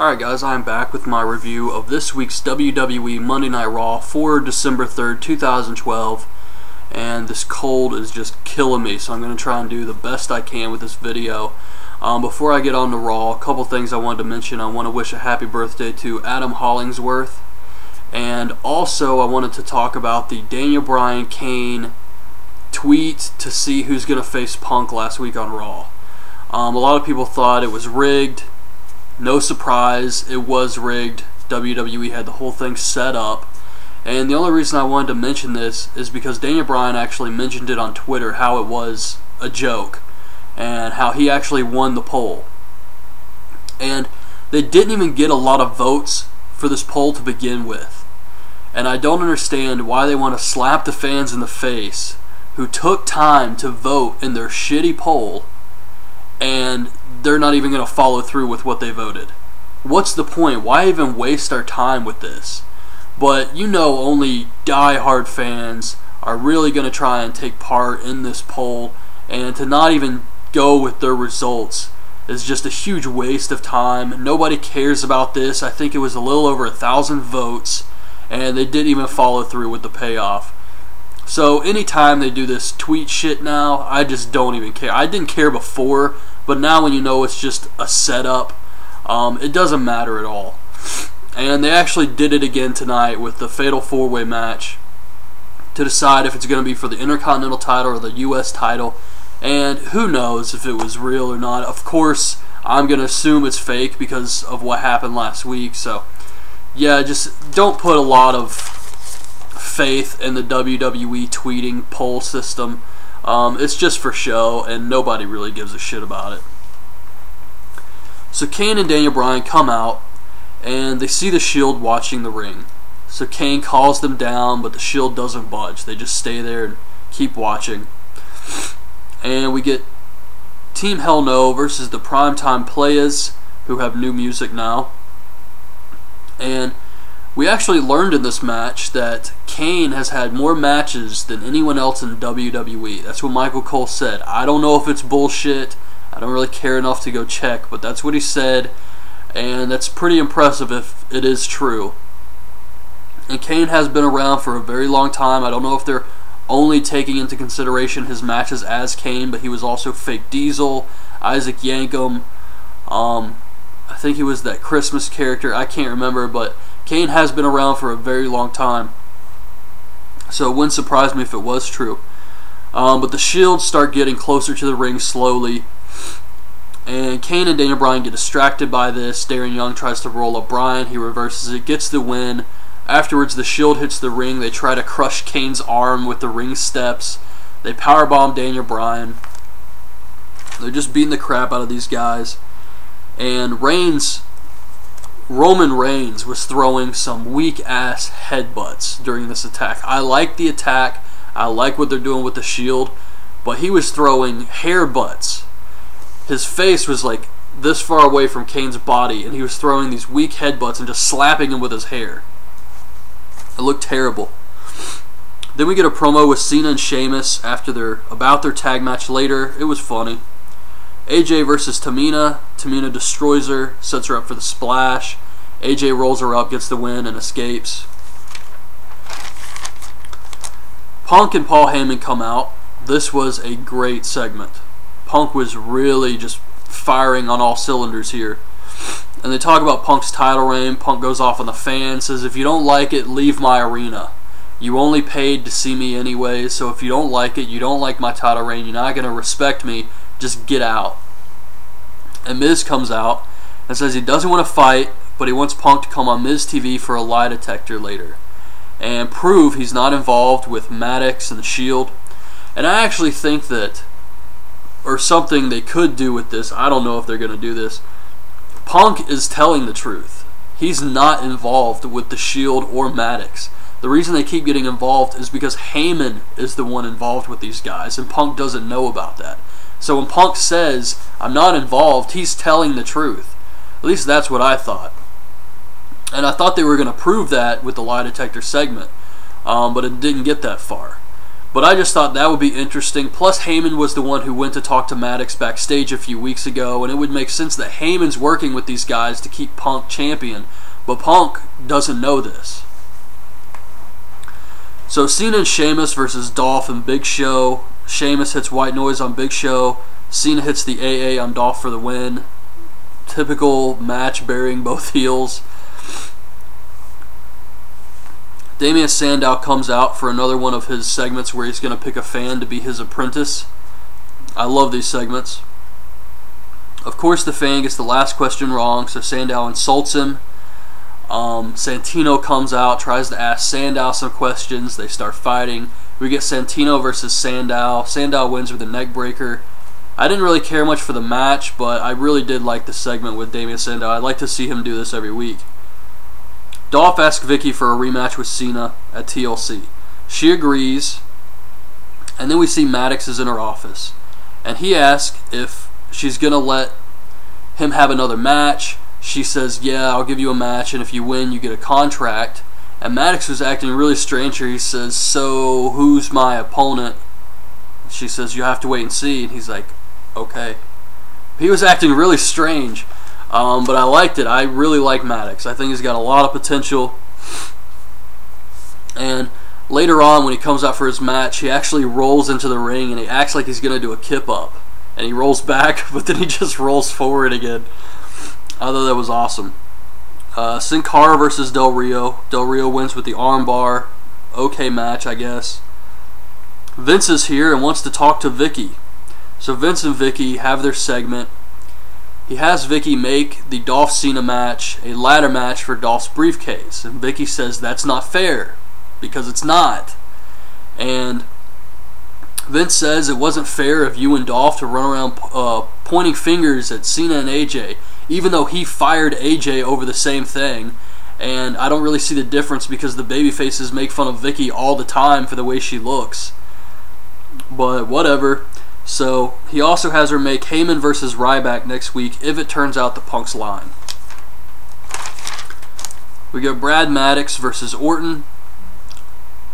Alright guys, I'm back with my review of this week's WWE Monday Night Raw for December 3rd, 2012. And this cold is just killing me, so I'm going to try and do the best I can with this video. Before I get on to Raw, a couple things I wanted to mention. I want to wish a happy birthday to Adam Hollingsworth. And also I wanted to talk about the Daniel Bryan Kane tweet to see who's going to face Punk last week on Raw. A lot of people thought it was rigged. No surprise, it was rigged. WWE had the whole thing set up. And the only reason I wanted to mention this is because Daniel Bryan actually mentioned it on Twitter, how it was a joke, and how he actually won the poll. And they didn't even get a lot of votes for this poll to begin with. And I don't understand why they want to slap the fans in the face who took time to vote in their shitty poll, and they're not even going to follow through with what they voted. What's the point? Why even waste our time with this? But you know, only die-hard fans are really going to try and take part in this poll, and to not even go with their results is just a huge waste of time. Nobody cares about this. I think it was a little over 1,000 votes, and they didn't even follow through with the payoff. So anytime they do this tweet shit now, I just don't even care. I didn't care before, but now when you know it's just a setup, it doesn't matter at all. And they actually did it again tonight with the Fatal 4-Way match to decide if it's going to be for the Intercontinental title or the U.S. title. And who knows if it was real or not. Of course, I'm going to assume it's fake because of what happened last week. So, yeah, just don't put a lot of faith in the WWE tweeting poll system. It's just for show, and nobody really gives a shit about it. So Kane and Daniel Bryan come out, and they see the Shield watching the ring. So Kane calls them down, but the Shield doesn't budge. They just stay there and keep watching. And we get Team Hell No versus the Primetime Players, who have new music now. And we actually learned in this match that Kane has had more matches than anyone else in WWE. That's what Michael Cole said. I don't know if it's bullshit. I don't really care enough to go check, but that's what he said. And that's pretty impressive if it is true. And Kane has been around for a very long time. I don't know if they're only taking into consideration his matches as Kane, but he was also Fake Diesel, Isaac Yankem. I think he was that Christmas character. I can't remember, but Kane has been around for a very long time. So it wouldn't surprise me if it was true. But the Shield start getting closer to the ring slowly. And Kane and Daniel Bryan get distracted by this. Darren Young tries to roll up Bryan. He reverses it, gets the win. Afterwards, the Shield hits the ring. They try to crush Kane's arm with the ring steps. They powerbomb Daniel Bryan. They're just beating the crap out of these guys. And Roman Reigns was throwing some weak-ass headbutts during this attack. I like the attack. I like what they're doing with the Shield. But he was throwing hair butts. His face was like this far away from Kane's body, and he was throwing these weak headbutts and just slapping him with his hair. It looked terrible. Then we get a promo with Cena and Sheamus about their tag match later. It was funny. AJ versus Tamina. Tamina destroys her, sets her up for the splash. AJ rolls her up, gets the win, and escapes. Punk and Paul Heyman come out. This was a great segment. Punk was really just firing on all cylinders here. And they talk about Punk's title reign. Punk goes off on the fans, says, if you don't like it, leave my arena. You only paid to see me anyway, so if you don't like it, you don't like my title reign, you're not going to respect me, just get out. And Miz comes out and says he doesn't want to fight, but he wants Punk to come on Miz TV for a lie detector later and prove he's not involved with Maddox and the Shield. And I actually think that, or something they could do with this, I don't know if they're going to do this, Punk is telling the truth. He's not involved with the Shield or Maddox. The reason they keep getting involved is because Heyman is the one involved with these guys, and Punk doesn't know about that. So when Punk says, I'm not involved, he's telling the truth. At least that's what I thought. And I thought they were going to prove that with the lie detector segment, but it didn't get that far. But I just thought that would be interesting. Plus, Heyman was the one who went to talk to Maddox backstage a few weeks ago, and it would make sense that Heyman's working with these guys to keep Punk champion. But Punk doesn't know this. So Cena and Sheamus versus Dolph and Big Show. Sheamus hits white noise on Big Show. Cena hits the AA on Dolph for the win. Typical match burying both heels. Damien Sandow comes out for another one of his segments where he's going to pick a fan to be his apprentice. I love these segments. Of course, the fan gets the last question wrong, so Sandow insults him. Santino comes out, tries to ask Sandow some questions. They start fighting. We get Santino versus Sandow. Sandow wins with a neck breaker. I didn't really care much for the match, but I really did like the segment with Damien Sandow. I'd like to see him do this every week. Dolph asks Vicky for a rematch with Cena at TLC. She agrees, and then we see Maddox is in her office. And he asks if she's going to let him have another match. She says, yeah, I'll give you a match, and if you win, you get a contract. And Maddox was acting really strange here. He says, so who's my opponent? She says, you have to wait and see. And he's like, okay. He was acting really strange, but I liked it. I really like Maddox. I think he's got a lot of potential. And later on, when he comes out for his match, he actually rolls into the ring, and he acts like he's going to do a kip-up. And he rolls back, but then he just rolls forward again. I thought that was awesome. Sin Cara versus Del Rio. Del Rio wins with the armbar. Okay match, I guess. Vince is here and wants to talk to Vicky. So Vince and Vicky have their segment. He has Vicky make the Dolph Cena match a ladder match for Dolph's briefcase. And Vicky says that's not fair, because it's not. And Vince says it wasn't fair of you and Dolph to run around pointing fingers at Cena and AJ, even though he fired AJ over the same thing. And I don't really see the difference because the babyfaces make fun of Vicky all the time for the way she looks. But whatever. So he also has her make Heyman versus Ryback next week if it turns out the Punk's lying. We got Brad Maddox versus Orton.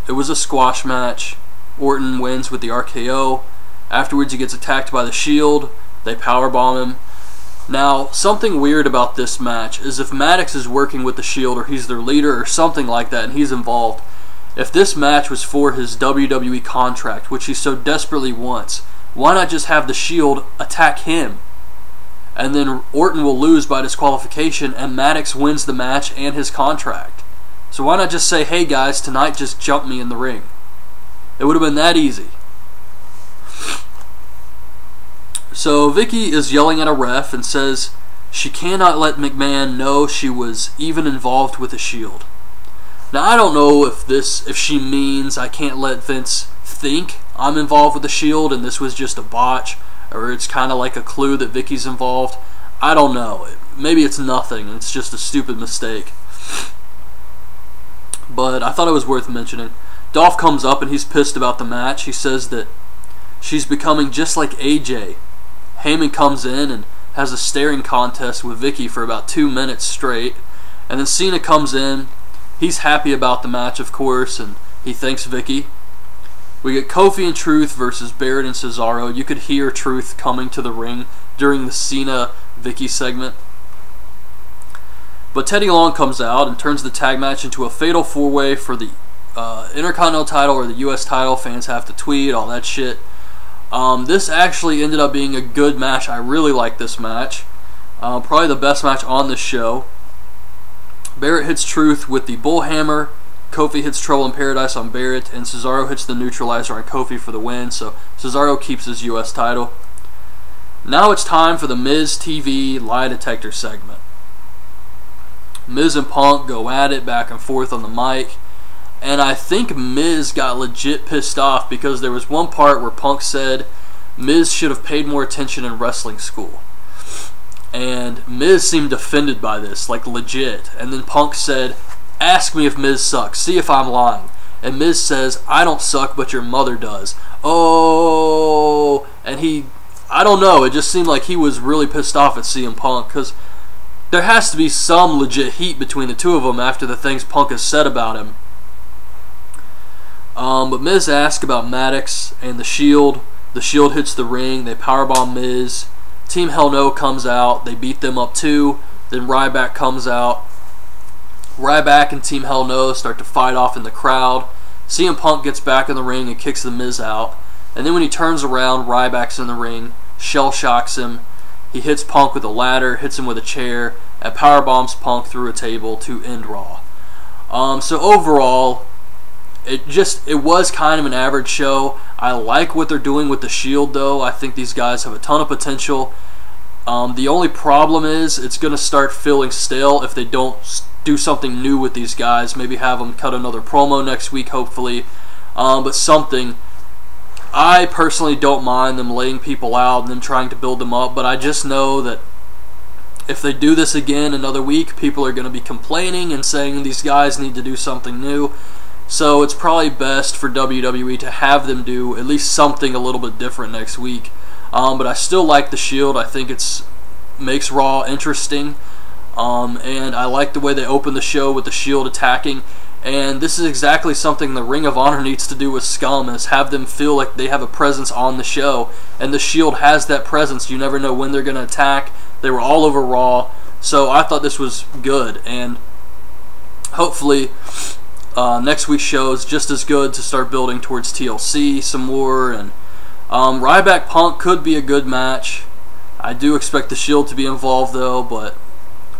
It was a squash match. Orton wins with the RKO. Afterwards he gets attacked by the Shield. They powerbomb him. Now, something weird about this match is if Maddox is working with the Shield or he's their leader or something like that and he's involved, if this match was for his WWE contract, which he so desperately wants, why not just have the Shield attack him? And then Orton will lose by disqualification and Maddox wins the match and his contract. So why not just say, hey guys, tonight just jump me in the ring? It would have been that easy. So Vicky is yelling at a ref and says she cannot let McMahon know she was even involved with the Shield. Now I don't know if she means I can't let Vince think I'm involved with the Shield and this was just a botch, or it's kind of like a clue that Vicky's involved. I don't know. Maybe it's nothing and it's just a stupid mistake. But I thought it was worth mentioning. Dolph comes up and he's pissed about the match. He says that she's becoming just like AJ. Heyman comes in and has a staring contest with Vicky for about 2 minutes straight. And then Cena comes in. He's happy about the match, of course, and he thanks Vicky. We get Kofi and Truth versus Barrett and Cesaro. You could hear Truth coming to the ring during the Cena-Vicky segment. But Teddy Long comes out and turns the tag match into a fatal four-way for the Intercontinental title or the US title. Fans have to tweet, all that shit. This actually ended up being a good match. I really like this match. Probably the best match on this show. Barrett hits Truth with the Bullhammer. Kofi hits Trouble in Paradise on Barrett. And Cesaro hits the Neutralizer on Kofi for the win. So Cesaro keeps his US title. Now it's time for the Miz TV lie detector segment. Miz and Punk go at it back and forth on the mic. And I think Miz got legit pissed off because there was one part where Punk said Miz should have paid more attention in wrestling school. And Miz seemed offended by this, like legit. And then Punk said, ask me if Miz sucks, see if I'm lying. And Miz says, I don't suck, but your mother does. Oh, and I don't know, it just seemed like he was really pissed off at CM Punk because there has to be some legit heat between the two of them after the things Punk has said about him. But Miz asked about Maddox and the Shield. The Shield hits the ring. They powerbomb Miz. Team Hell No comes out. They beat them up too. Then Ryback comes out. Ryback and Team Hell No start to fight off in the crowd. CM Punk gets back in the ring and kicks the Miz out. And then when he turns around, Ryback's in the ring. Shell shocks him. He hits Punk with a ladder, hits him with a chair, and powerbombs Punk through a table to end Raw. So overall, it was kind of an average show. I like what they're doing with the Shield, though. I think these guys have a ton of potential. The only problem is it's going to start feeling stale if they don't do something new with these guys. Maybe have them cut another promo next week, hopefully. But something. I personally don't mind them laying people out and then trying to build them up, but I just know that if they do this again another week, people are going to be complaining and saying these guys need to do something new. So it's probably best for WWE to have them do at least something a little bit different next week. But I still like the Shield. I think it makes Raw interesting. And I like the way they open the show with the Shield attacking. And this is exactly something the Ring of Honor needs to do with Scum, is have them feel like they have a presence on the show. And the Shield has that presence. You never know when they're going to attack. They were all over Raw. So I thought this was good. And hopefully next week's show is just as good to start building towards TLC some more. And Ryback Punk could be a good match. I do expect the Shield to be involved though, but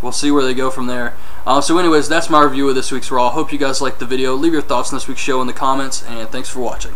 we'll see where they go from there. So anyways, that's my review of this week's Raw. Hope you guys liked the video. Leave your thoughts on this week's show in the comments, and thanks for watching.